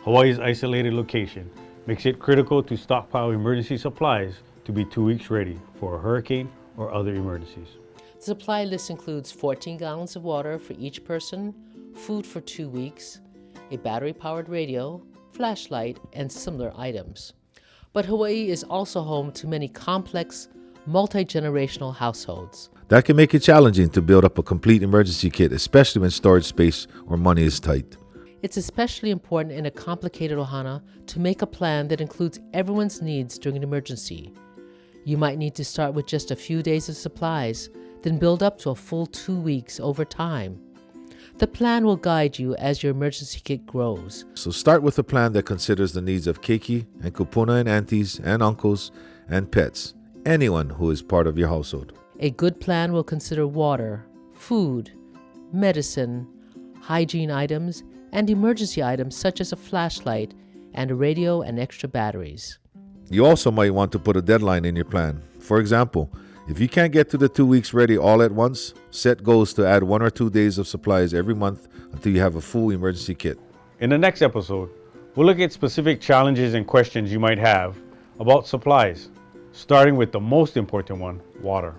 Hawaii's isolated location makes it critical to stockpile emergency supplies to be 2 weeks ready for a hurricane or other emergencies. The supply list includes 14 gallons of water for each person, food for 2 weeks, a battery-powered radio, flashlight, and similar items. But Hawaii is also home to many complex, multi-generational households. That can make it challenging to build up a complete emergency kit, especially when storage space or money is tight. It's especially important in a complicated ohana to make a plan that includes everyone's needs during an emergency. You might need to start with just a few days of supplies, then build up to a full 2 weeks over time. The plan will guide you as your emergency kit grows. So start with a plan that considers the needs of keiki and kupuna and aunties and uncles and pets, anyone who is part of your household. A good plan will consider water, food, medicine, hygiene items, and emergency items such as a flashlight and a radio and extra batteries. You also might want to put a deadline in your plan. For example, if you can't get to the 2 weeks ready all at once, set goals to add 1 or 2 days of supplies every month until you have a full emergency kit. In the next episode, we'll look at specific challenges and questions you might have about supplies, starting with the most important one, water.